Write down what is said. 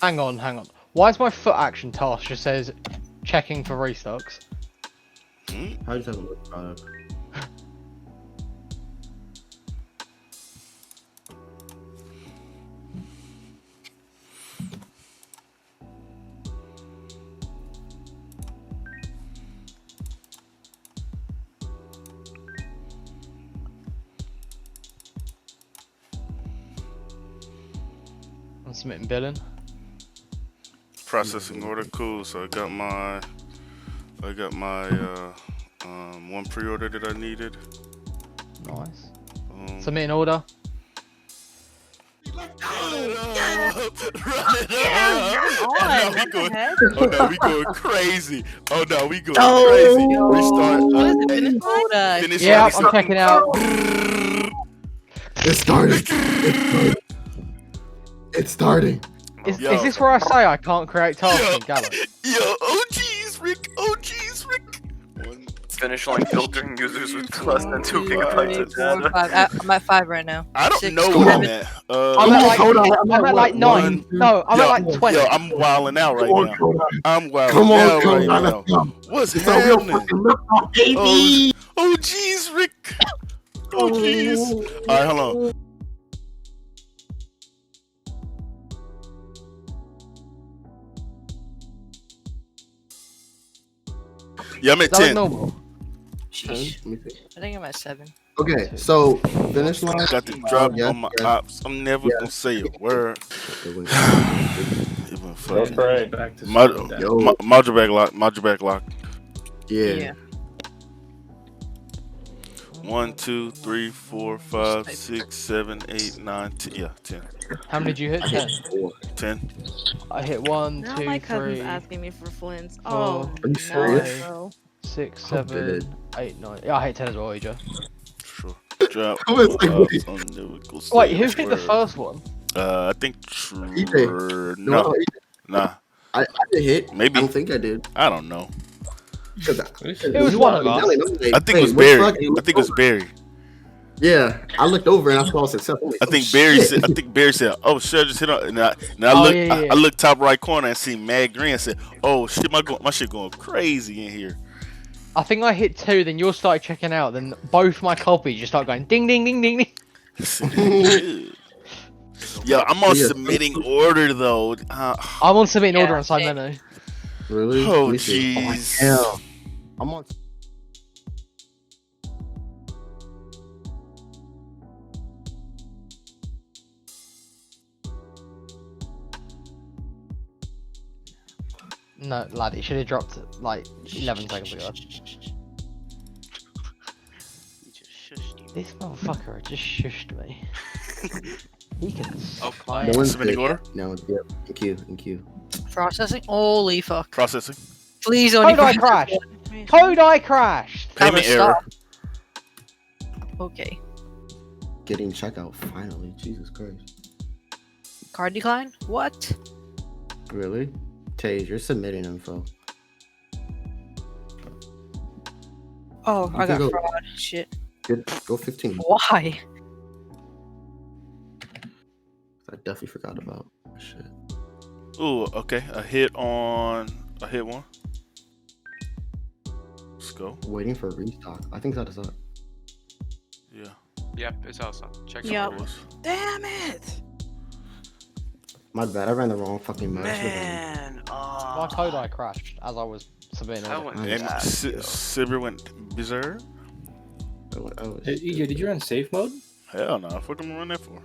Hang on. Why is my foot action task just says checking for restocks? How do you have a look product? I'm submitting billing. Processing order, cool. So I got my one pre-order that I needed. Nice. Submitting order. Run it up. Oh no, we going crazy. Oh no, we going crazy. Restart. Finish Yeah, I'm checking out. It's starting. It's starting. Is this where I say I can't create tasks in Gallo? Yo, oh jeez, Rick. Oh jeez, Rick. Finish line filtering users with less than 2 gigabytes of data. I'm at 5 right now. I don't 6. know where I'm at. I'm at like 9. No, I'm at like 20. Yo, I'm wilding out right now. I'm wilding Come on, out right now. What's happening? Oh jeez, Rick. Oh jeez. All right, hold on. Yeah, I'm at 10. Normal. Sheesh. I think I'm at 7. Okay, so finish line. I got the drop on my ops. I'm never gonna say a word. Even fucking Back to module back lock. Yeah. 1, 2, 3, 4, 5, 6, 7, 8, 9, 10. Yeah, 10. How many did you hit? 10. 10. I hit 1, Now 2, my cousin's 3, asking me for flints. 4, Oh, Are you serious? no. 6, How 7, big? 8, 9. Yeah, I hit 10 as well, AJ. Drop. I was like, ops. I'm never gonna say Wait, a who hit the word. first one? I think No, nah, I did hit. Maybe. I don't think I did. I don't know. It was one of us. I think it was Barry. I think it was Barry. Yeah, I looked over and I saw success. I think Barry said. I think Barry said, "Oh shit, I just hit on." And I looked. I looked top right corner and see Mad Green. And said, "Oh shit, my shit going crazy in here." I think I hit 2, then yours started checking out, then both my copies just started going ding ding ding ding ding. Yo, I'm on submitting order though. I'm on submitting order on side menu. Really? Oh jeez. Damn. I'm on. No, lad, it should have dropped like 11 seconds ago. This motherfucker just shushed me. He can suck my No one's Submitting order. No, yeah. In queue. Processing? Holy fuck. Processing. Please only Code crashed! Code crashed! Payment error. Okay. Getting checkout finally. Jesus Christ. Card decline? What? Really? Taze, you're submitting info. Oh, You I can got go- fraud. Shit. Go 15. Why? I definitely forgot about that shit. Ooh, okay. A hit one. Let's go. Waiting for a restock. I think that is up. Yeah. Yep, it's awesome. Check Yep. it out. Damn it! My bad. I ran the wrong fucking mouse. Man, My code crashed as I was submitting I order. went And bad, yo. Sibber went berserk. Oh, Did you run safe mode? Hell no. What am I run that for?